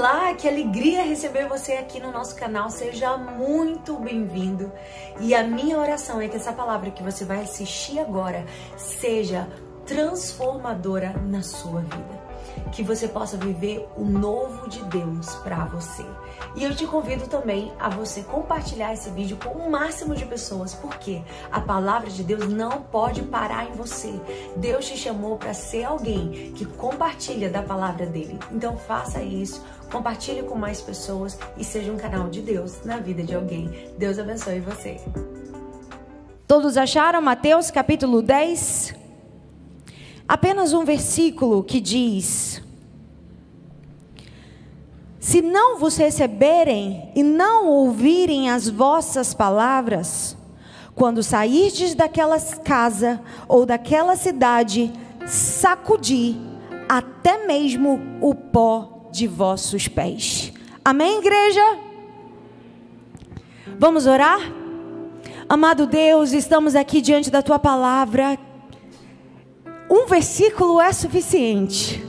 Olá, que alegria receber você aqui no nosso canal, seja muito bem-vindo. E a minha oração é que essa palavra que você vai assistir agora seja transformadora na sua vida. Que você possa viver o novo de Deus para você. E eu te convido também a você compartilhar esse vídeo com o máximo de pessoas, porque a palavra de Deus não pode parar em você. Deus te chamou para ser alguém que compartilha da palavra dele. Então faça isso, compartilhe com mais pessoas e seja um canal de Deus na vida de alguém. Deus abençoe você. Todos acharam Mateus capítulo 10? Apenas um versículo que diz: se não vos receberem e não ouvirem as vossas palavras, quando sairdes daquela casa ou daquela cidade, sacudi até mesmo o pó de vossos pés. Amém, igreja? Vamos orar? Amado Deus, estamos aqui diante da tua palavra. Um versículo é suficiente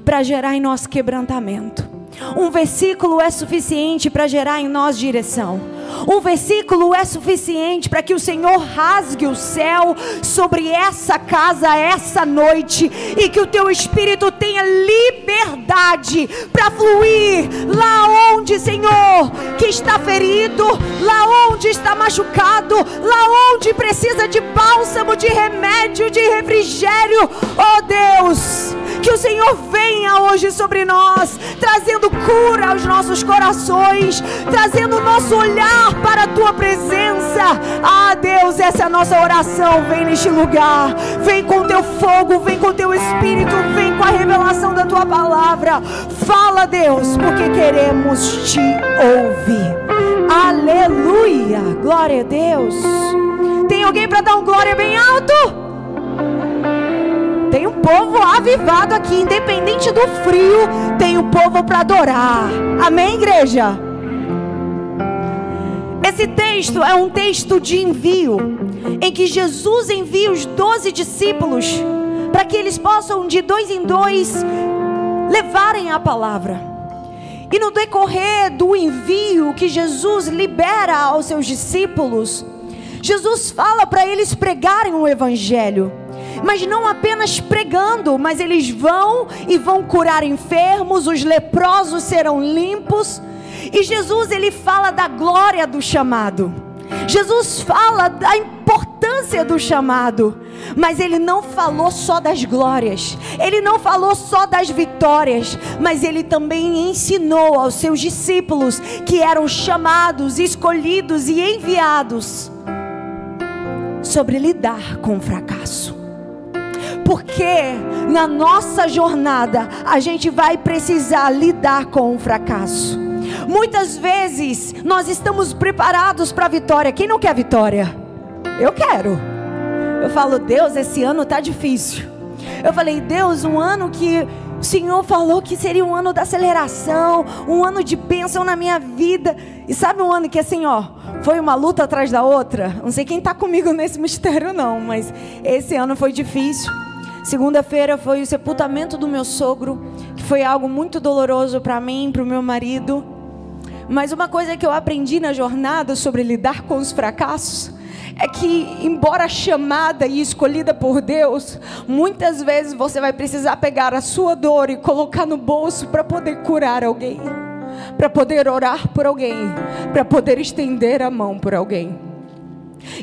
para gerar em nós quebrantamento. Um versículo é suficiente para gerar em nós direção. Um versículo é suficiente para que o Senhor rasgue o céu sobre essa casa, essa noite, e que o teu Espírito tenha liberdade para fluir lá onde, Senhor, que está ferido, lá onde está machucado, lá onde precisa de bálsamo, de remédio, de refrigério. Oh Deus, que o Senhor venha hoje sobre nós, trazendo cura aos nossos corações, trazendo o nosso olhar para a tua presença. Ah Deus, essa é a nossa oração. Vem neste lugar, vem com teu fogo, vem com teu Espírito, vem com a revelação da tua palavra. Fala, Deus, porque queremos te ouvir. Aleluia, glória a Deus. Tem alguém para dar um glória bem alto? Tem um povo avivado aqui, independente do frio, tem um povo para adorar. Amém, igreja? Esse texto é um texto de envio, em que Jesus envia os 12 discípulos para que eles possam de 2 em 2 levarem a palavra. E no decorrer do envio que Jesus libera aos seus discípulos, Jesus fala para eles pregarem o evangelho. Mas não apenas pregando, mas eles vão curar enfermos, os leprosos serão limpos. E Jesus, ele fala da glória do chamado. Jesus fala da importância do chamado. Mas ele não falou só das glórias, ele não falou só das vitórias, mas ele também ensinou aos seus discípulos, que eram chamados, escolhidos e enviados, sobre lidar com o fracasso. Porque na nossa jornada a gente vai precisar lidar com o fracasso. Muitas vezes nós estamos preparados para a vitória. Quem não quer vitória? Eu quero. Eu falo, Deus, esse ano tá difícil. Eu falei, Deus, um ano que o Senhor falou que seria um ano da aceleração, um ano de bênção na minha vida. E sabe um ano que assim, ó, foi uma luta atrás da outra? Não sei quem tá comigo nesse mistério não, mas esse ano foi difícil. Segunda-feira foi o sepultamento do meu sogro, que foi algo muito doloroso para mim, para o meu marido. Mas uma coisa que eu aprendi na jornada sobre lidar com os fracassos é que, embora chamada e escolhida por Deus, muitas vezes você vai precisar pegar a sua dor e colocar no bolso para poder curar alguém, para poder orar por alguém, para poder estender a mão por alguém.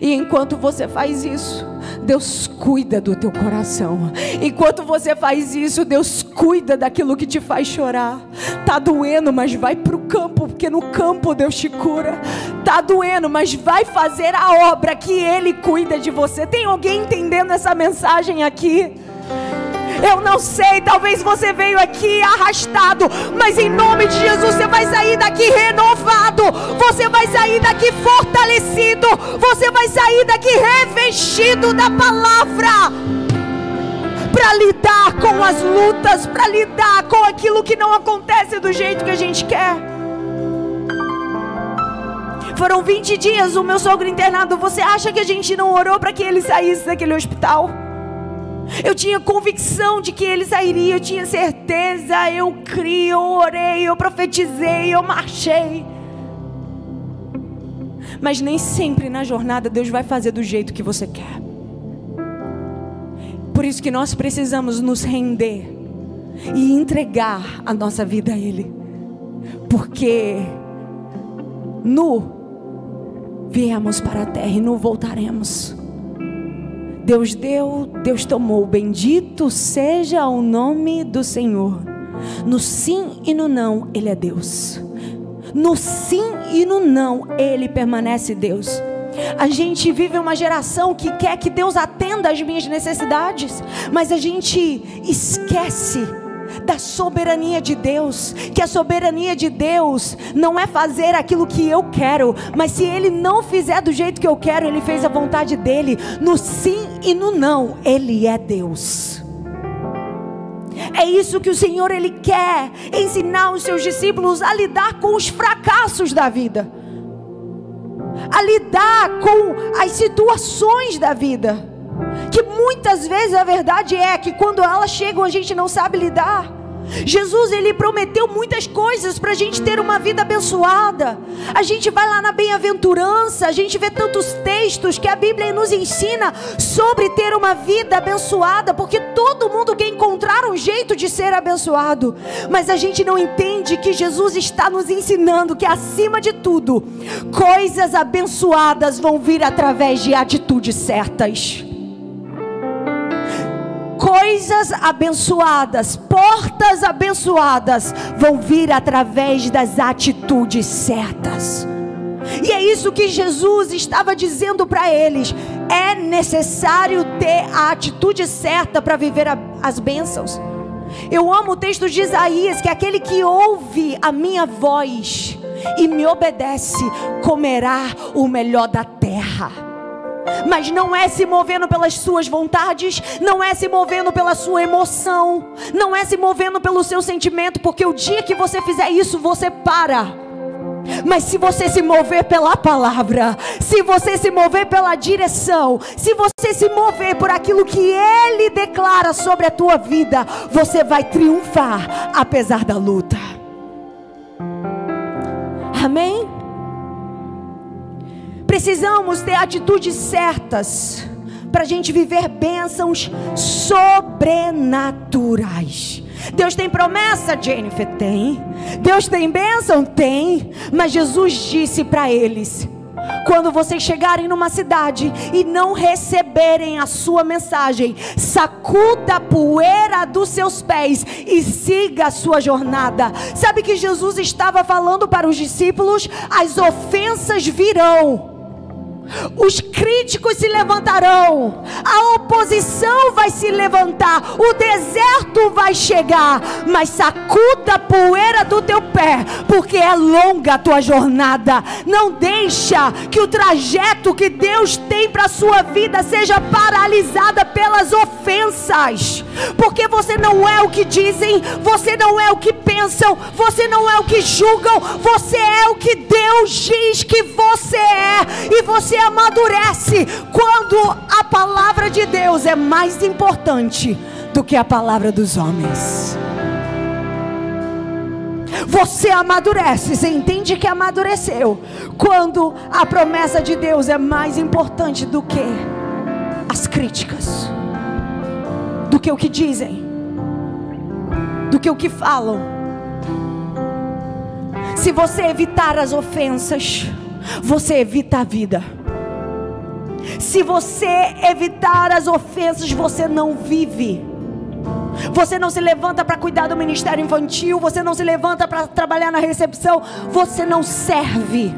E enquanto você faz isso, Deus cuida do teu coração. Enquanto você faz isso, Deus cuida daquilo que te faz chorar. Tá doendo, mas vai pro campo, porque no campo Deus te cura. Tá doendo, mas vai fazer a obra que Ele cuida de você. Tem alguém entendendo essa mensagem aqui? Eu não sei, talvez você veio aqui arrastado, mas em nome de Jesus você vai sair daqui renovado, você vai sair daqui fortalecido, você vai sair daqui revestido da palavra, para lidar com as lutas, para lidar com aquilo que não acontece do jeito que a gente quer. Foram 20 dias o meu sogro internado. Você acha que a gente não orou para que ele saísse daquele hospital? Eu tinha convicção de que ele sairia, eu tinha certeza, eu criei, eu orei, eu profetizei, eu marchei. Mas nem sempre na jornada Deus vai fazer do jeito que você quer. Por isso que nós precisamos nos render e entregar a nossa vida a Ele. Porque viemos para a terra e nu voltaremos. Deus deu, Deus tomou. Bendito seja o nome do Senhor. No sim e no não, Ele é Deus. No sim e no não, Ele permanece Deus. A gente vive uma geração que quer que Deus atenda às minhas necessidades, mas a gente esquece da soberania de Deus, que a soberania de Deus não é fazer aquilo que eu quero, mas se Ele não fizer do jeito que eu quero, Ele fez a vontade dEle. No sim e no não, Ele é Deus. É isso que o Senhor, Ele quer ensinar os seus discípulos a lidar com os fracassos da vida, a lidar com as situações da vida, que muitas vezes a verdade é que quando elas chegam a gente não sabe lidar. Jesus, Ele prometeu muitas coisas para a gente ter uma vida abençoada. A gente vai lá na bem-aventurança, a gente vê tantos textos que a Bíblia nos ensina sobre ter uma vida abençoada, porque todo mundo quer encontrar um jeito de ser abençoado, mas a gente não entende que Jesus está nos ensinando que acima de tudo, coisas abençoadas vão vir através de atitudes certas. Coisas abençoadas, portas abençoadas vão vir através das atitudes certas. E é isso que Jesus estava dizendo para eles. É necessário ter a atitude certa para viver as bênçãos. Eu amo o texto de Isaías, que é aquele que ouve a minha voz e me obedece, comerá o melhor da terra. Mas não é se movendo pelas suas vontades, não é se movendo pela sua emoção, não é se movendo pelo seu sentimento, porque o dia que você fizer isso, você para. Mas se você se mover pela palavra, se você se mover pela direção, se você se mover por aquilo que Ele declara sobre a tua vida, você vai triunfar apesar da luta. Amém? Precisamos ter atitudes certas para a gente viver bênçãos sobrenaturais. Deus tem promessa, Jennifer? Tem. Deus tem bênção? Tem. Mas Jesus disse para eles: quando vocês chegarem numa cidade e não receberem a sua mensagem, sacuda a poeira dos seus pés e siga a sua jornada. Sabe que Jesus estava falando para os discípulos? As ofensas virão, os críticos se levantarão, a oposição vai se levantar, o deserto vai chegar, mas sacuda a poeira do teu pé, porque é longa a tua jornada. Não deixa que o trajeto que Deus tem para a sua vida seja paralisada pelas ofensas, porque você não é o que dizem, você não é o que pensam, você não é o que julgam, você é o que Deus diz que você é, e você amadurece quando a palavra de Deus é mais importante do que a palavra dos homens. Você amadurece, você entende que amadureceu quando a promessa de Deus é mais importante do que as críticas, do que o que dizem, do que o que falam. Se você evitar as ofensas, você evita a vida. Se você evitar as ofensas, você não vive. Você não se levanta para cuidar do ministério infantil, você não se levanta para trabalhar na recepção, você não serve.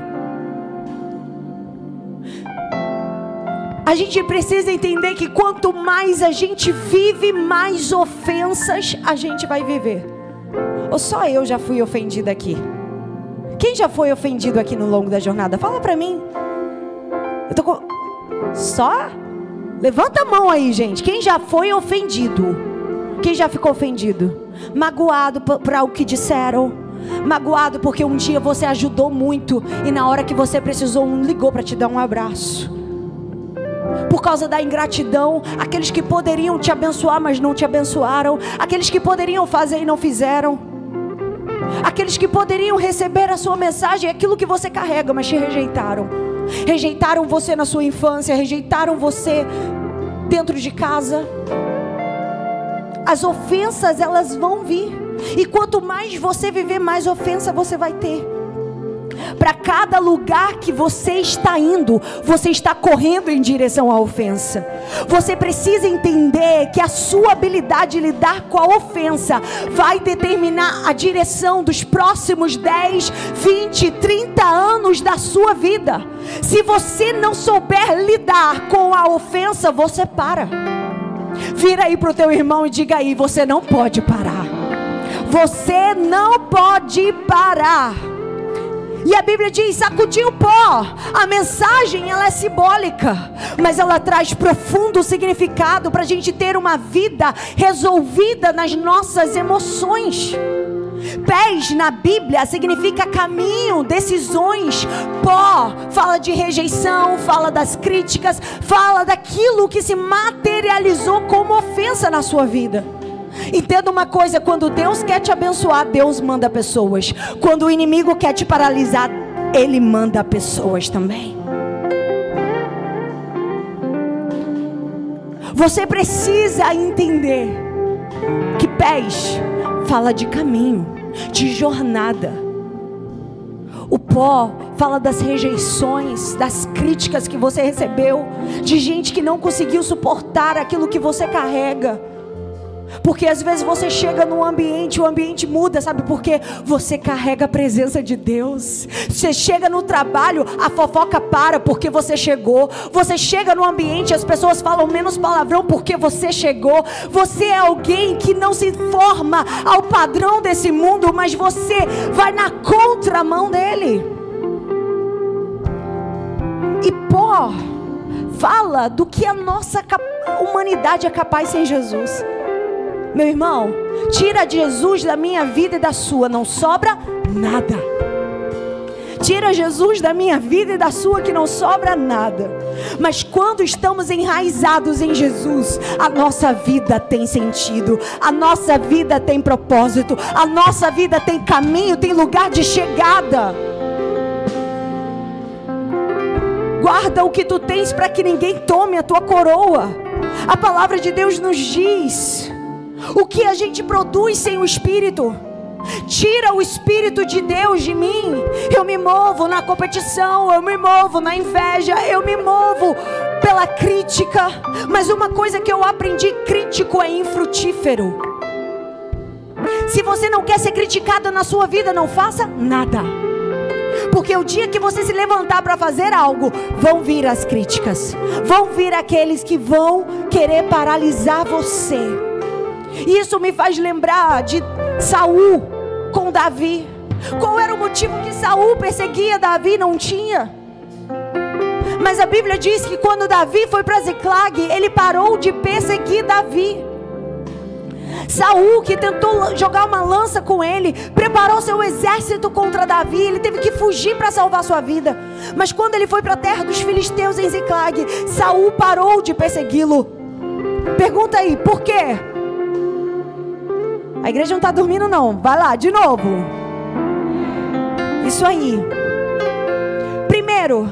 A gente precisa entender que quanto mais a gente vive, mais ofensas a gente vai viver. Ou só eu já fui ofendida aqui? Quem já foi ofendido aqui no longo da jornada? Fala pra mim. Eu tô com... Só? Levanta a mão aí, gente. Quem já foi ofendido? Quem já ficou ofendido? Magoado por algo que disseram? Magoado porque um dia você ajudou muito e na hora que você precisou, ligou para te dar um abraço? por causa da ingratidão, aqueles que poderiam te abençoar, mas não te abençoaram, aqueles que poderiam fazer e não fizeram, aqueles que poderiam receber a sua mensagem, aquilo que você carrega, mas te rejeitaram. Rejeitaram você na sua infância, rejeitaram você dentro de casa. As ofensas, elas vão vir, e quanto mais você viver, mais ofensa você vai ter. Para cada lugar que você está indo, você está correndo em direção à ofensa. Você precisa entender que a sua habilidade de lidar com a ofensa vai determinar a direção dos próximos 10, 20, 30 anos da sua vida. Se você não souber lidar com a ofensa, você para. Vira aí para o teu irmão e diga aí: você não pode parar. Você não pode parar. E a Bíblia diz: sacudir o pó. A mensagem, ela é simbólica, mas ela traz profundo significado para a gente ter uma vida resolvida nas nossas emoções. Pés na Bíblia significa caminho, decisões. Pó fala de rejeição, fala das críticas, fala daquilo que se materializou como ofensa na sua vida. Entenda uma coisa: quando Deus quer te abençoar, Deus manda pessoas. Quando o inimigo quer te paralisar, ele manda pessoas também. Você precisa entender que pés fala de caminho, de jornada. O pó fala das rejeições, das críticas que você recebeu, de gente que não conseguiu suportar aquilo que você carrega. Porque às vezes você chega num ambiente, o ambiente muda, sabe por quê? Você carrega a presença de Deus. Você chega no trabalho, a fofoca para porque você chegou. Você chega no ambiente, as pessoas falam menos palavrão porque você chegou. Você é alguém que não se forma ao padrão desse mundo, mas você vai na contramão dele. E pó fala do que a nossa humanidade é capaz sem Jesus. Meu irmão, tira Jesus da minha vida e da sua, não sobra nada. Tira Jesus da minha vida e da sua, que não sobra nada. Mas quando estamos enraizados em Jesus, a nossa vida tem sentido, a nossa vida tem propósito, a nossa vida tem caminho, tem lugar de chegada. Guarda o que tu tens para que ninguém tome a tua coroa. A palavra de Deus nos diz o que a gente produz sem o Espírito. Tira o Espírito de Deus de mim, eu me movo na competição, eu me movo na inveja, eu me movo pela crítica. Mas uma coisa que eu aprendi: crítico é infrutífero. Se você não quer ser criticado na sua vida, não faça nada. Porque o dia que você se levantar para fazer algo, vão vir as críticas, vão vir aqueles que vão querer paralisar você. Isso me faz lembrar de Saul com Davi. Qual era o motivo que Saul perseguia Davi? Não tinha. Mas a Bíblia diz que quando Davi foi para Ziclag, ele parou de perseguir Davi. Saul, que tentou jogar uma lança com ele, preparou seu exército contra Davi. Ele teve que fugir para salvar sua vida. Mas quando ele foi para a terra dos filisteus em Ziclag, Saul parou de persegui-lo. Pergunta aí, por quê? A igreja não está dormindo não. Vai lá, de novo. Isso aí. Primeiro,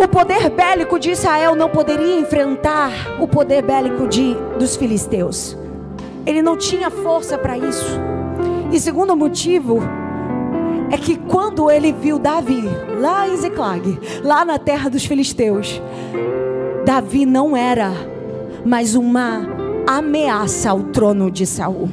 o poder bélico de Israel não poderia enfrentar o poder bélico dos filisteus. Ele não tinha força para isso. E segundo motivo é que quando ele viu Davi lá em Ziclag, lá na terra dos filisteus, Davi não era mais uma ameaça ao trono de Saul.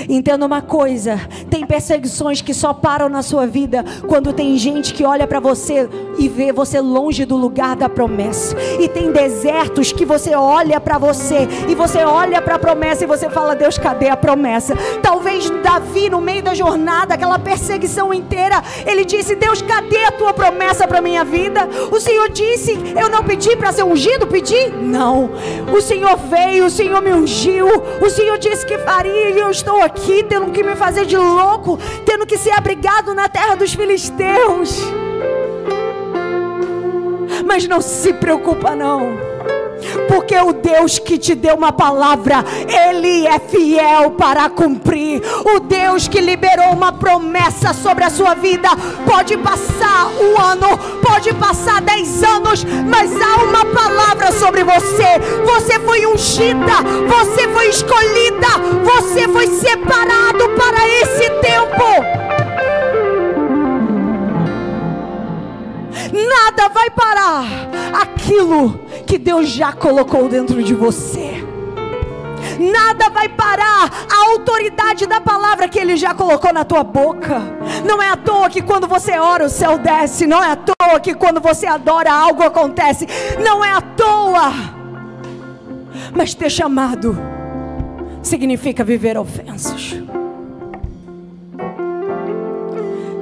Entenda uma coisa: tem perseguições que só param na sua vida quando tem gente que olha para você e vê você longe do lugar da promessa. E tem desertos que você olha para você e você olha para a promessa e você fala: Deus, cadê a promessa? Talvez Davi, no meio da jornada, aquela perseguição inteira, ele disse: Deus, cadê a tua promessa para minha vida? O Senhor disse: eu não pedi para ser ungido? Pedi? Não. O Senhor veio, o Senhor me ungiu, o Senhor disse que faria, e eu estou aqui tendo que me fazer de louco, tendo que ser abrigado na terra dos filisteus. Mas não se preocupa não, porque o Deus que te deu uma palavra, Ele é fiel para cumprir. O Deus que liberou uma promessa sobre a sua vida, pode passar 1 ano, pode passar 10 anos, mas há uma palavra sobre você. Você foi ungida, você foi escolhida, você foi separado para esse tempo. Nada vai parar aquilo que Deus já colocou dentro de você. Nada vai parar a autoridade da palavra que Ele já colocou na tua boca. Não é à toa que quando você ora o céu desce. Não é à toa que quando você adora algo acontece. Não é à toa. Mas ter chamado significa viver ofensas.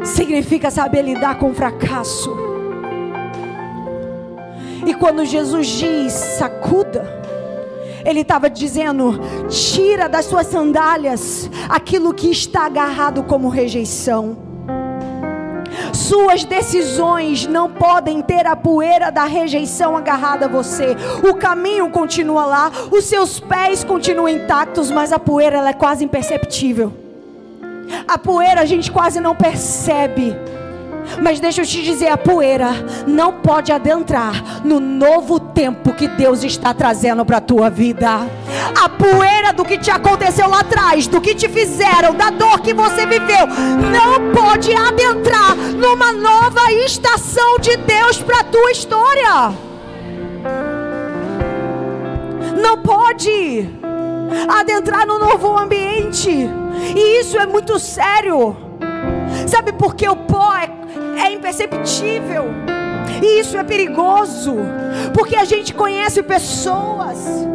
Significa saber lidar com o fracasso. E quando Jesus diz sacuda, Ele estava dizendo: tira das suas sandálias aquilo que está agarrado como rejeição. Suas decisões não podem ter a poeira da rejeição agarrada a você. O caminho continua lá, os seus pés continuam intactos, mas a poeira ela é quase imperceptível. A poeira a gente quase não percebe. Mas deixa eu te dizer, a poeira não pode adentrar no novo tempo que Deus está trazendo para a tua vida. A poeira do que te aconteceu lá atrás, do que te fizeram, da dor que você viveu, não pode adentrar numa nova estação de Deus para a tua história. Não pode adentrar no novo ambiente. E isso é muito sério. Sabe por que o pó é imperceptível? E isso é perigoso, porque a gente conhece pessoas,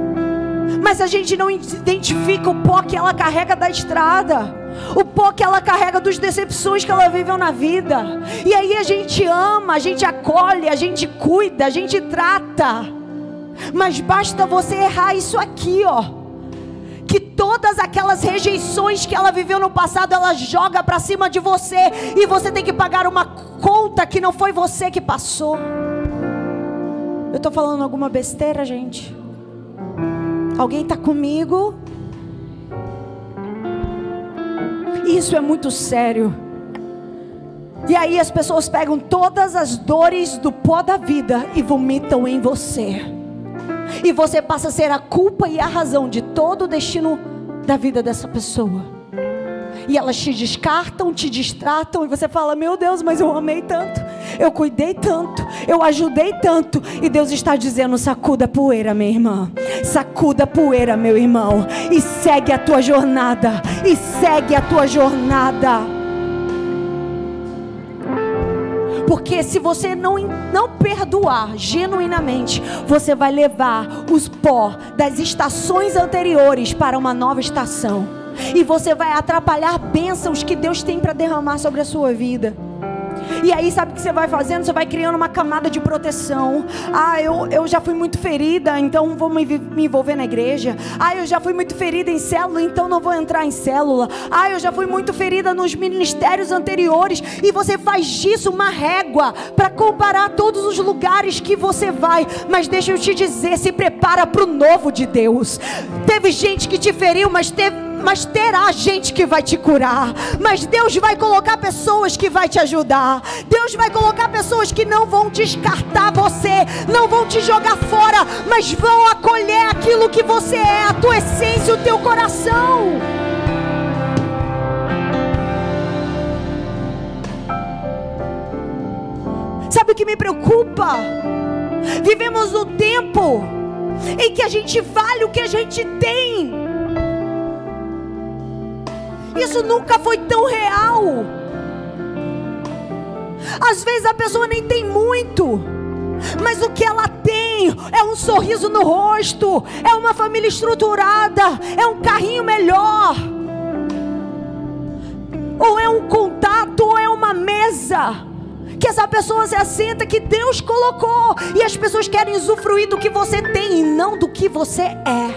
mas a gente não identifica o pó que ela carrega da estrada, o pó que ela carrega das decepções que ela viveu na vida. E aí a gente ama, a gente acolhe, a gente cuida, a gente trata. Mas basta você errar isso aqui, ó, que todas aquelas rejeições que ela viveu no passado, ela joga para cima de você, e você tem que pagar uma conta que não foi você que passou. Eu estou falando alguma besteira, gente? Alguém está comigo? Isso é muito sério. E aí as pessoas pegam todas as dores do pó da vida e vomitam em você. E você passa a ser a culpa e a razão de todo o destino da vida dessa pessoa. E elas te descartam, te distratam, e você fala: meu Deus, mas eu amei tanto, eu cuidei tanto, eu ajudei tanto. E Deus está dizendo: sacuda a poeira, minha irmã, sacuda a poeira, meu irmão, e segue a tua jornada, e segue a tua jornada. Porque se você não perdoar genuinamente, você vai levar os pó das estações anteriores para uma nova estação. E você vai atrapalhar bênçãos que Deus tem para derramar sobre a sua vida. E aí sabe o que você vai fazendo? Você vai criando uma camada de proteção. Ah, eu já fui muito ferida, então vou me envolver na igreja. Ah, eu já fui muito ferida em célula, então não vou entrar em célula. Ah, eu já fui muito ferida nos ministérios anteriores. E você faz disso uma régua para comparar todos os lugares que você vai. Mas deixa eu te dizer, se prepara para o novo de Deus. Teve gente que te feriu, mas terá gente que vai te curar. Mas Deus vai colocar pessoas que vai te ajudar. Deus vai colocar pessoas que não vão descartar você, não vão te jogar fora, mas vão acolher aquilo que você é, a tua essência, o teu coração. Sabe o que me preocupa? Vivemos no tempo em que a gente vale o que a gente tem. Isso nunca foi tão real. Às vezes a pessoa nem tem muito, mas o que ela tem é um sorriso no rosto, é uma família estruturada, é um carrinho melhor, ou é um contato, ou é uma mesa que essa pessoa se assenta, que Deus colocou. E as pessoas querem usufruir do que você tem e não do que você é.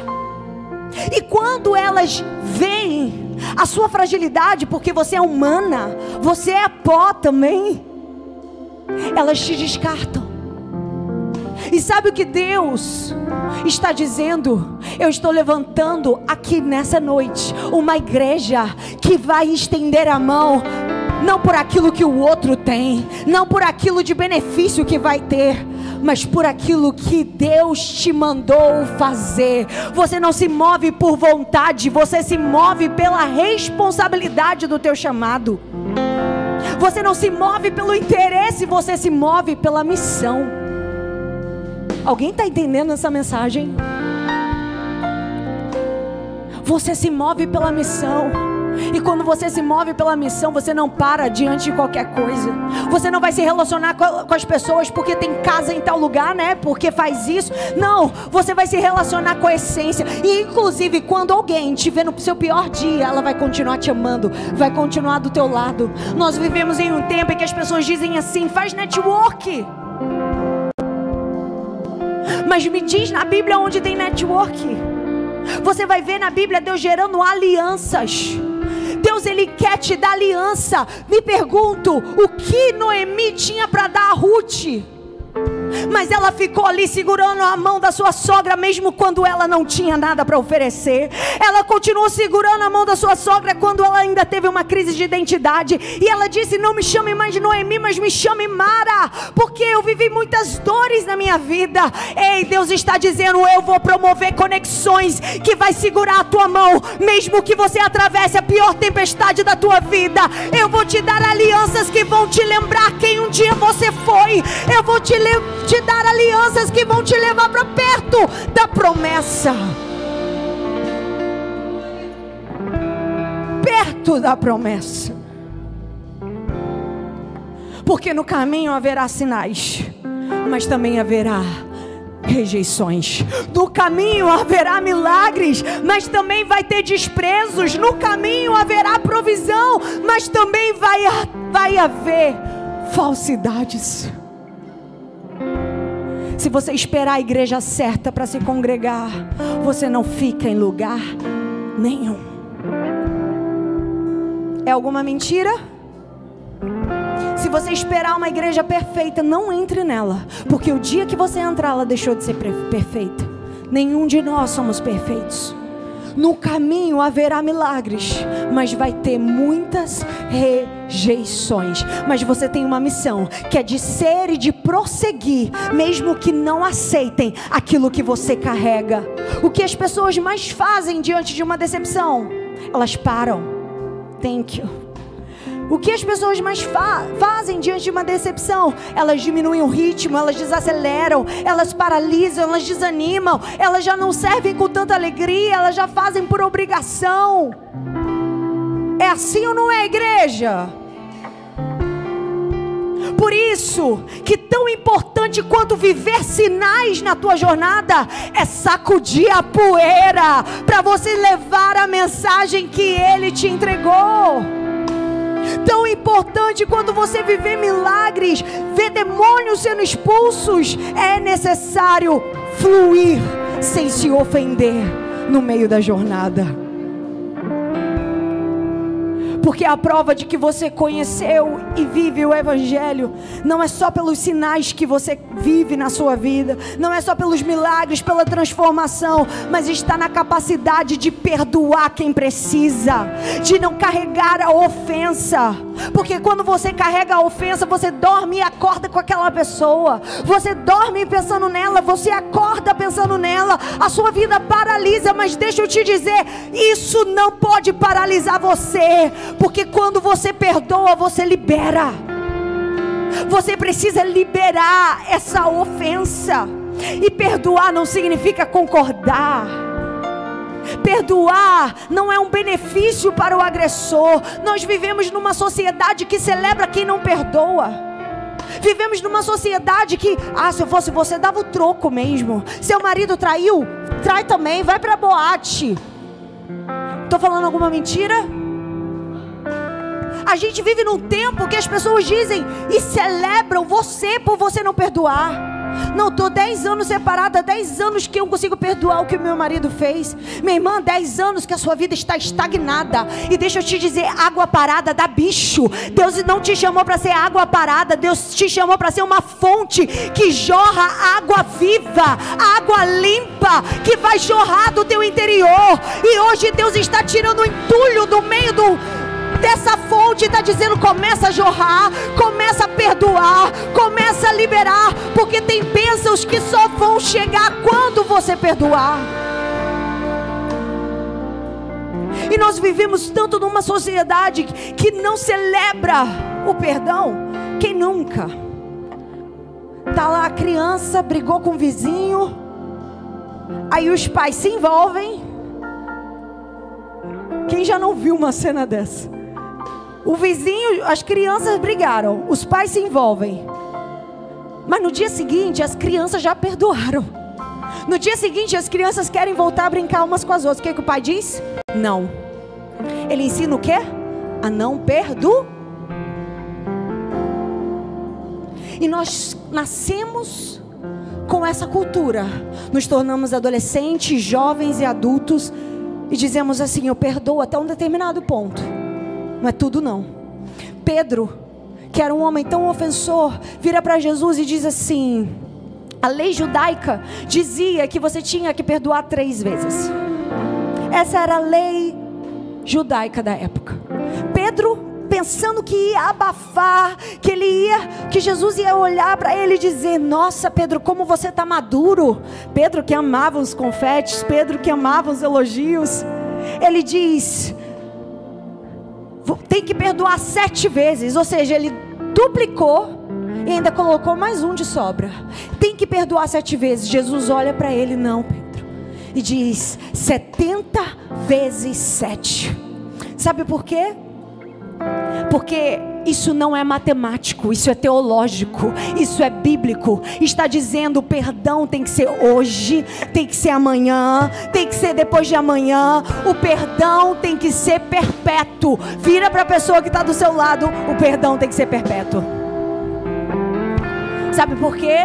E quando elas veem a sua fragilidade, porque você é humana, você é pó também, elas te descartam. E sabe o que Deus está dizendo? Eu estou levantando aqui nessa noite uma igreja que vai estender a mão, não por aquilo que o outro tem, não por aquilo de benefício que vai ter, mas por aquilo que Deus te mandou fazer. Você não se move por vontade, você se move pela responsabilidade do teu chamado. Você não se move pelo interesse, você se move pela missão. Alguém está entendendo essa mensagem? Você se move pela missão. E quando você se move pela missão, você não para diante de qualquer coisa. Você não vai se relacionar com as pessoas porque tem casa em tal lugar, né? Porque faz isso. Não, você vai se relacionar com a essência. E inclusive quando alguém te vê no seu pior dia, ela vai continuar te amando, vai continuar do teu lado. Nós vivemos em um tempo em que as pessoas dizem assim: faz network. Mas me diz na Bíblia onde tem network. Você vai ver na Bíblia Deus gerando alianças. Deus, Ele quer te dar aliança. Me pergunto, o que Noemi tinha para dar a Ruth? Mas ela ficou ali segurando a mão da sua sogra, mesmo quando ela não tinha nada para oferecer. Ela continuou segurando a mão da sua sogra quando ela ainda teve uma crise de identidade. E ela disse: não me chame mais de Noemi, mas me chame Mara, porque eu vivi muitas dores na minha vida. Ei, Deus está dizendo: eu vou promover conexões que vai segurar a tua mão, mesmo que você atravesse a pior tempestade da tua vida. Eu vou te dar alianças que vão te lembrar quem um dia você foi. Eu vou te dar alianças que vão te levar para perto da promessa. Perto da promessa. Porque no caminho haverá sinais, mas também haverá rejeições. No caminho haverá milagres, mas também vai ter desprezos. No caminho haverá provisão, mas também vai haver falsidades. Se você esperar a igreja certa para se congregar, você não fica em lugar nenhum. É alguma mentira? Se você esperar uma igreja perfeita, não entre nela, porque o dia que você entrar, ela deixou de ser perfeita. Nenhum de nós somos perfeitos. No caminho haverá milagres, mas vai ter muitas rejeições. Mas você tem uma missão, que é de ser e de prosseguir, mesmo que não aceitem aquilo que você carrega. O que as pessoas mais fazem diante de uma decepção? Elas param. Thank you. O que as pessoas mais fazem diante de uma decepção? Elas diminuem o ritmo, elas desaceleram, elas paralisam, elas desanimam, elas já não servem com tanta alegria, elas já fazem por obrigação. É assim ou não é, igreja? Por isso que tão importante quanto viver sinais na tua jornada é sacudir a poeira para você levar a mensagem que Ele te entregou. Tão importante quando você viver milagres, ver demônios sendo expulsos, é necessário fluir sem se ofender no meio da jornada. Porque a prova de que você conheceu e vive o Evangelho não é só pelos sinais que você vive na sua vida, não é só pelos milagres, pela transformação, mas está na capacidade de perdoar quem precisa, de não carregar a ofensa. Porque quando você carrega a ofensa, você dorme e acorda com aquela pessoa. Você dorme pensando nela, você acorda pensando nela. A sua vida paralisa, mas deixa eu te dizer, isso não pode paralisar você. Porque quando você perdoa, você libera. Você precisa liberar essa ofensa. E perdoar não significa concordar. Perdoar não é um benefício para o agressor. Nós vivemos numa sociedade que celebra quem não perdoa. Vivemos numa sociedade que, se eu fosse você, dava o troco mesmo. Seu marido traiu? Trai também, vai pra boate. Tô falando alguma mentira? A gente vive num tempo que as pessoas dizem e celebram você por você não perdoar. Não, estou 10 anos separada, 10 anos que eu não consigo perdoar o que o meu marido fez. Minha irmã, 10 anos que a sua vida está estagnada. E deixa eu te dizer, água parada dá bicho. Deus não te chamou para ser água parada. Deus te chamou para ser uma fonte que jorra água viva, água limpa, que vai jorrar do teu interior. E hoje Deus está tirando o entulho do meio dessa fonte, está dizendo: começa a jorrar, começa a perdoar, começa a liberar, porque tem bênçãos que só vão chegar quando você perdoar. E nós vivemos tanto numa sociedade que não celebra o perdão. Quem nunca? Tá lá a criança, brigou com o vizinho, aí os pais se envolvem. Quem já não viu uma cena dessa? O vizinho, as crianças brigaram, os pais se envolvem, mas no dia seguinte as crianças já perdoaram. No dia seguinte as crianças querem voltar a brincar umas com as outras. O que o pai diz? Não. Ele ensina o quê? A não perdoar. E nós nascemos com essa cultura, nos tornamos adolescentes, jovens e adultos, e dizemos assim: eu perdoo até um determinado ponto. Não é tudo não. Pedro, que era um homem tão ofensor, vira para Jesus e diz assim: a lei judaica dizia que você tinha que perdoar 3 vezes. Essa era a lei judaica da época. Pedro, pensando que ia abafar, que Jesus ia olhar para ele e dizer: nossa, Pedro, como você está maduro. Pedro que amava os confetes, Pedro que amava os elogios, ele diz: tem que perdoar 7 vezes. Ou seja, ele duplicou e ainda colocou mais um de sobra. Tem que perdoar 7 vezes. Jesus olha para ele: não, Pedro, e diz 70 vezes 7. Sabe por quê? Porque isso não é matemático, isso é teológico, isso é bíblico. Está dizendo: o perdão tem que ser hoje, tem que ser amanhã, tem que ser depois de amanhã. O perdão tem que ser perpétuo. Vira para a pessoa que está do seu lado: o perdão tem que ser perpétuo. Sabe por quê?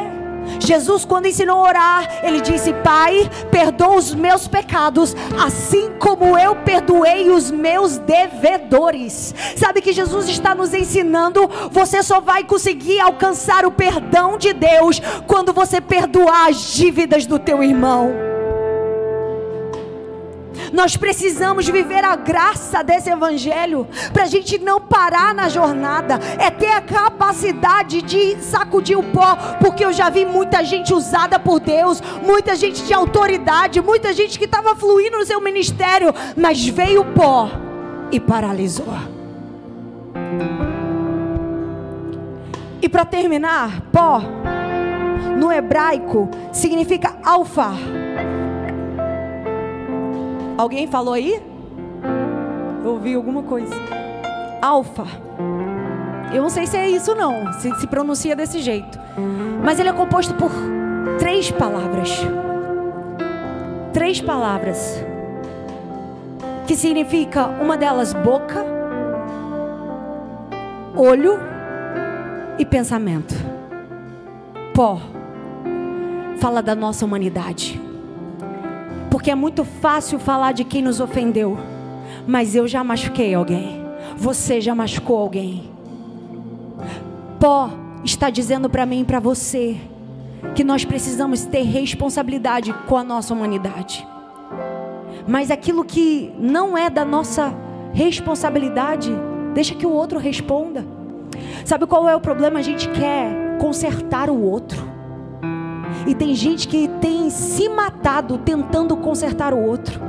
Jesus, quando ensinou a orar, ele disse: Pai, perdoa os meus pecados, assim como eu perdoei os meus devedores. Sabe que Jesus está nos ensinando: você só vai conseguir alcançar o perdão de Deus quando você perdoar as dívidas do teu irmão. Nós precisamos viver a graça desse evangelho para a gente não parar na jornada. É ter a capacidade de sacudir o pó, porque eu já vi muita gente usada por Deus, muita gente de autoridade, muita gente que estava fluindo no seu ministério, mas veio o pó e paralisou. E para terminar, pó no hebraico significa alfa. Alguém falou aí? Eu ouvi alguma coisa. Alfa. Eu não sei se é isso não, se pronuncia desse jeito. Mas ele é composto por 3 palavras. 3 palavras. Que significa, uma delas, boca, olho e pensamento. Pó. Fala da nossa humanidade. Porque é muito fácil falar de quem nos ofendeu, mas eu já machuquei alguém, você já machucou alguém. Pó está dizendo para mim e para você que nós precisamos ter responsabilidade com a nossa humanidade. Mas aquilo que não é da nossa responsabilidade, deixa que o outro responda. Sabe qual é o problema? A gente quer consertar o outro. E tem gente que tem se matado tentando consertar o outro.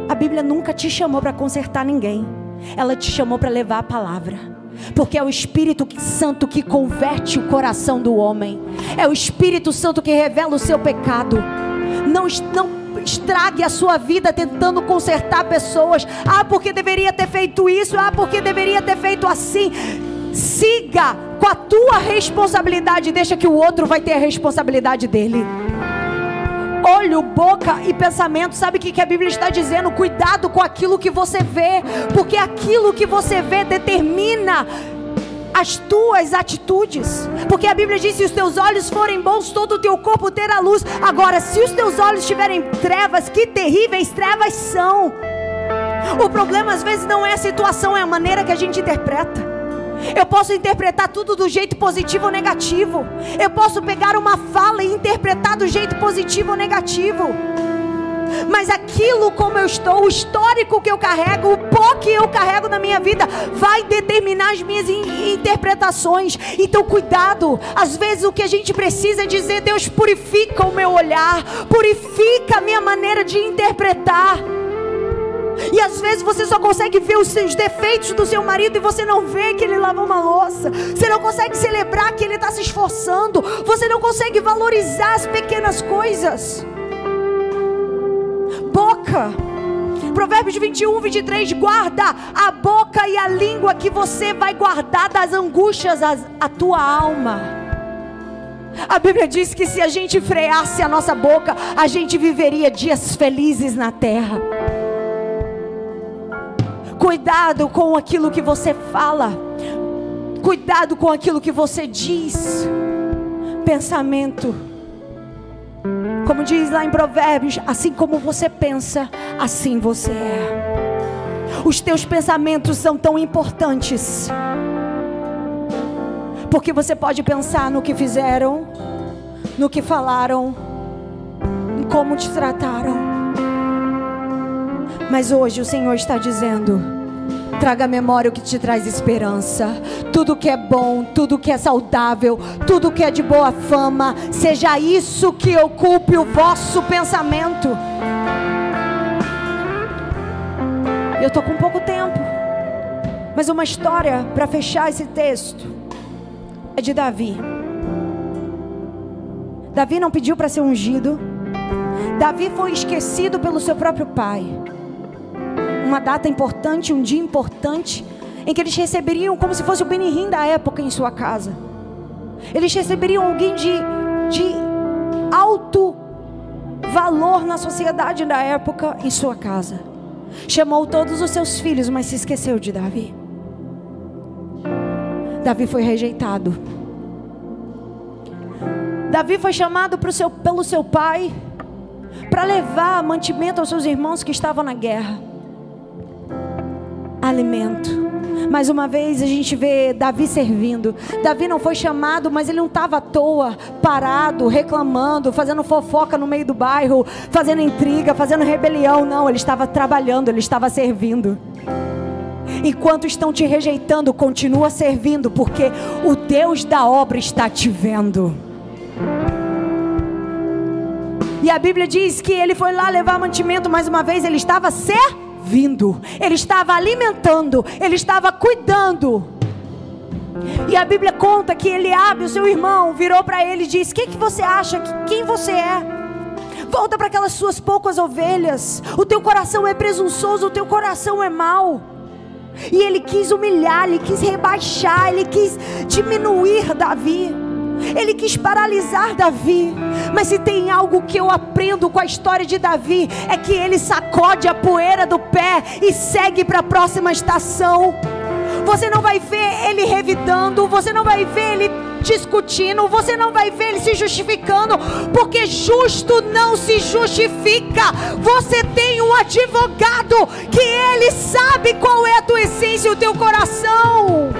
A Bíblia nunca te chamou para consertar ninguém. Ela te chamou para levar a palavra. Porque é o Espírito Santo que converte o coração do homem. É o Espírito Santo que revela o seu pecado. Não estrague a sua vida tentando consertar pessoas. Ah, porque deveria ter feito isso. Ah, porque deveria ter feito assim. Siga com a tua responsabilidade. Deixa que o outro vai ter a responsabilidade dele. Olho, boca e pensamento. Sabe o que a Bíblia está dizendo? Cuidado com aquilo que você vê, porque aquilo que você vê determina as tuas atitudes, porque a Bíblia diz: se os teus olhos forem bons, todo o teu corpo terá luz. Agora, se os teus olhos tiverem trevas, que terríveis trevas são. O problema às vezes não é a situação, é a maneira que a gente interpreta. Eu posso interpretar tudo do jeito positivo ou negativo. Eu posso pegar uma fala e interpretar do jeito positivo ou negativo. Mas aquilo como eu estou, o histórico que eu carrego, o pó que eu carrego na minha vida, vai determinar as minhas interpretações. Então cuidado, às vezes o que a gente precisa é dizer: Deus, purifica o meu olhar, purifica a minha maneira de interpretar. E às vezes você só consegue ver os seus defeitos do seu marido e você não vê que ele lava uma louça. Você não consegue celebrar que ele está se esforçando. Você não consegue valorizar as pequenas coisas. Boca. Provérbios 21, 23. Guarda a boca e a língua, que você vai guardar das angústias a tua alma. A Bíblia diz que se a gente freasse a nossa boca, a gente viveria dias felizes na terra. Cuidado com aquilo que você fala. Cuidado com aquilo que você diz. Pensamento. Como diz lá em Provérbios: assim como você pensa, assim você é. Os teus pensamentos são tão importantes, porque você pode pensar no que fizeram, no que falaram, em como te trataram. Mas hoje o Senhor está dizendo: traga à memória o que te traz esperança. Tudo que é bom, tudo que é saudável, tudo que é de boa fama, seja isso que ocupe o vosso pensamento. Eu estou com pouco tempo, mas uma história para fechar esse texto é de Davi. Davi não pediu para ser ungido. Davi foi esquecido pelo seu próprio pai. Uma data importante, um dia importante, em que eles receberiam como se fosse o Benihim da época em sua casa. Eles receberiam alguém de alto valor na sociedade da época em sua casa. Chamou todos os seus filhos, mas se esqueceu de Davi. Davi foi rejeitado. Davi foi chamado pelo seu pai para levar mantimento aos seus irmãos que estavam na guerra. Alimento. Mais uma vez a gente vê Davi servindo. Davi não foi chamado, mas ele não estava à toa, parado, reclamando, fazendo fofoca no meio do bairro, fazendo intriga, fazendo rebelião. Não, ele estava trabalhando, ele estava servindo. Enquanto estão te rejeitando, continua servindo, porque o Deus da obra está te vendo. E a Bíblia diz que ele foi lá levar mantimento. Mais uma vez ele estava servindo, ele estava alimentando, ele estava cuidando. E a Bíblia conta que Eliabe, o seu irmão, virou para ele e disse: que você acha? Quem você é? Volta para aquelas suas poucas ovelhas. O teu coração é presunçoso, o teu coração é mau. E ele quis humilhar, ele quis rebaixar, ele quis diminuir Davi, ele quis paralisar Davi. Mas se tem algo que eu aprendo com a história de Davi, é que ele sacode a poeira do pé e segue para a próxima estação. Você não vai ver ele revidando, você não vai ver ele discutindo, você não vai ver ele se justificando, porque justo não se justifica. Você tem um advogado que ele sabe qual é a tua essência e o teu coração.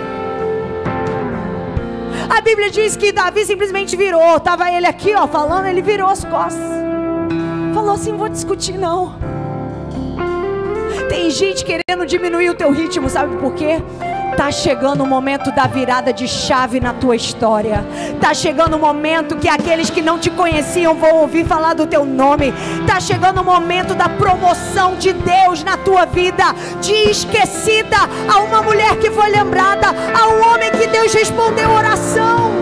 A Bíblia diz que Davi simplesmente virou. Estava ele aqui falando, ele virou as costas, falou assim: vou discutir não. Tem gente querendo diminuir o teu ritmo, sabe por quê? Tá chegando o momento da virada de chave na tua história. Tá chegando o momento que aqueles que não te conheciam vão ouvir falar do teu nome. Tá chegando o momento da promoção de Deus na tua vida. De esquecida a uma mulher que foi lembrada, a um homem que Deus respondeu a oração.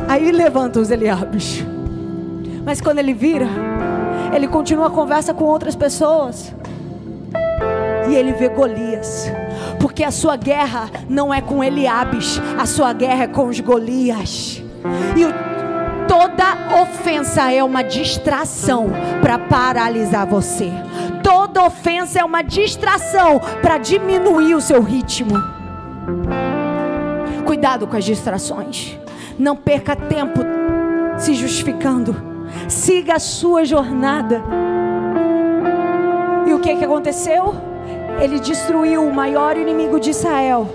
Aí levanta os Eliabes. Mas quando ele vira, ele continua a conversa com outras pessoas. E ele vê Golias, porque a sua guerra não é com Eliabes, a sua guerra é com os Golias. E toda ofensa é uma distração para paralisar você. Toda ofensa é uma distração para diminuir o seu ritmo. Cuidado com as distrações. Não perca tempo se justificando. Siga a sua jornada. E o que aconteceu? Ele destruiu o maior inimigo de Israel.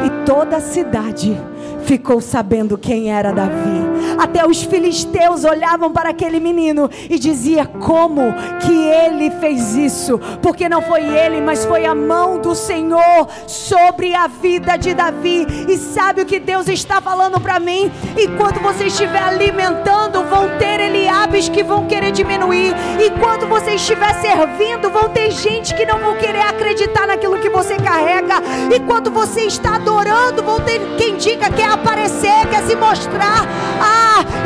E toda a cidade ficou sabendo quem era Davi. Até os filisteus olhavam para aquele menino e diziam: como que ele fez isso? Porque não foi ele, mas foi a mão do Senhor sobre a vida de Davi. E sabe o que Deus está falando para mim? Enquanto você estiver alimentando, vão ter Eliabes que vão querer diminuir. Enquanto você estiver servindo, vão ter gente que não vão querer acreditar naquilo que você carrega. Enquanto você está adorando, vão ter quem diga que quer aparecer, quer se mostrar.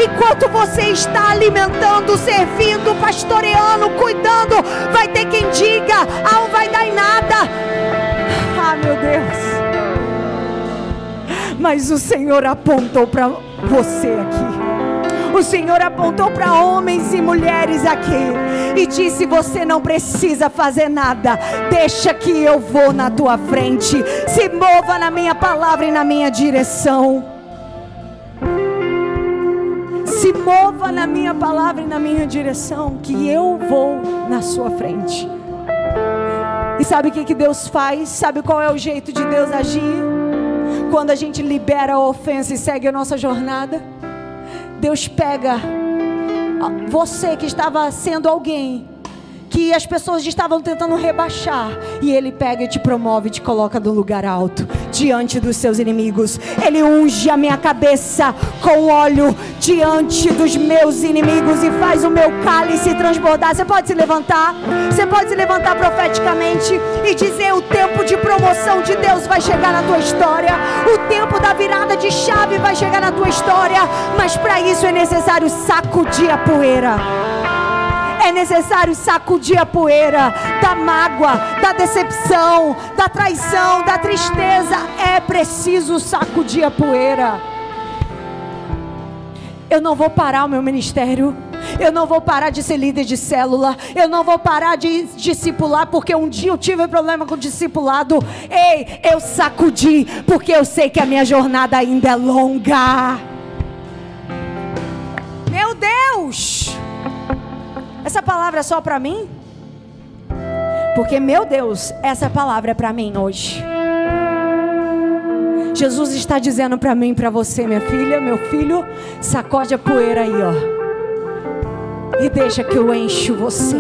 Enquanto você está alimentando, servindo, pastoreando, cuidando, vai ter quem diga: não vai dar em nada. Meu Deus. Mas o Senhor apontou para você aqui. O Senhor apontou para homens e mulheres aqui e disse: você não precisa fazer nada, deixa que eu vou na tua frente. Se mova na minha palavra e na minha direção. Se mova na minha palavra e na minha direção, que eu vou na sua frente. E sabe o que Deus faz? Sabe qual é o jeito de Deus agir? Quando a gente libera a ofensa e segue a nossa jornada, Deus pega você que estava sendo alguém que as pessoas estavam tentando rebaixar, e Ele pega e te promove e te coloca no lugar alto, diante dos seus inimigos. Ele unge a minha cabeça com óleo diante dos meus inimigos e faz o meu cálice transbordar. Você pode se levantar? Você pode se levantar profeticamente e dizer: o tempo de promoção de Deus vai chegar na tua história. O tempo da virada de chave vai chegar na tua história. Mas para isso é necessário sacudir a poeira. É necessário sacudir a poeira da mágoa, da decepção, da traição, da tristeza. É preciso sacudir a poeira. Eu não vou parar o meu ministério. Eu não vou parar de ser líder de célula. Eu não vou parar de discipular porque um dia eu tive problema com o discipulado. Ei, eu sacudi porque eu sei que a minha jornada ainda é longa. Meu Deus! Essa palavra é só para mim? Porque, meu Deus, essa palavra é para mim hoje. Jesus está dizendo para mim e para você: minha filha, meu filho, sacode a poeira aí, ó, e deixa que eu encho você.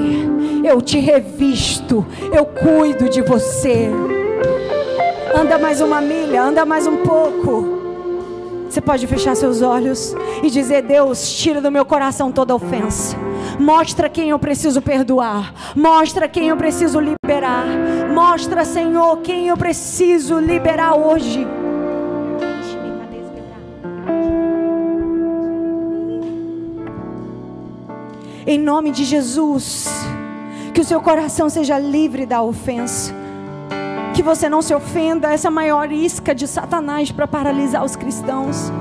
Eu te revisto, eu cuido de você. Anda mais uma milha, anda mais um pouco. Você pode fechar seus olhos e dizer: Deus, tira do meu coração toda ofensa. Mostra quem eu preciso perdoar. Mostra quem eu preciso liberar. Mostra, Senhor, quem eu preciso liberar hoje. Em nome de Jesus, que o seu coração seja livre da ofensa. Que você não se ofenda. Essa maior isca de Satanás para paralisar os cristãos.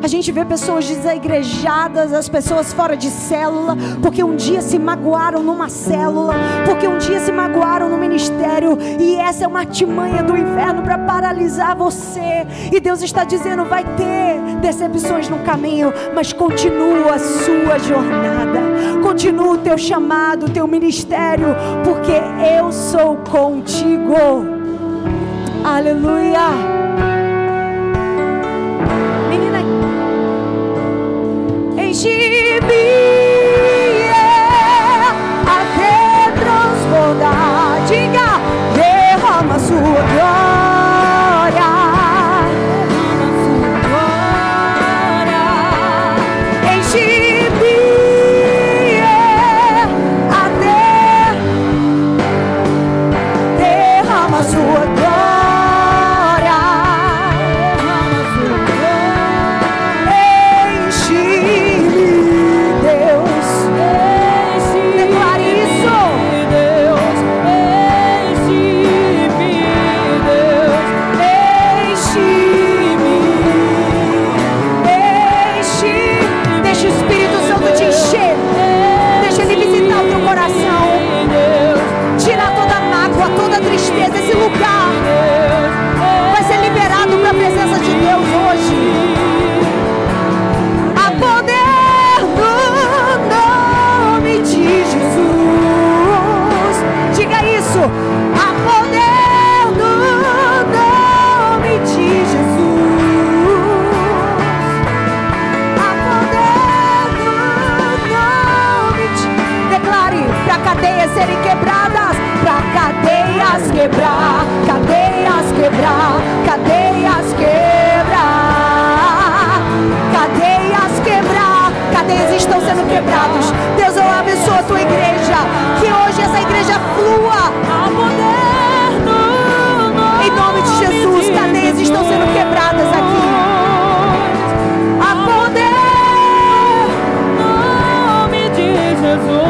A gente vê pessoas desigrejadas, as pessoas fora de célula, porque um dia se magoaram numa célula, porque um dia se magoaram no ministério. E essa é uma artimanha do inferno para paralisar você. E Deus está dizendo: vai ter decepções no caminho, mas continua a sua jornada, continua o teu chamado, o teu ministério, porque eu sou contigo. Aleluia. Enche-me até transbordar. Diga: derrama a sua glória. Enche-me até derrama a sua glória. Declare isso. Deus, enche-me, Deus. Jesus.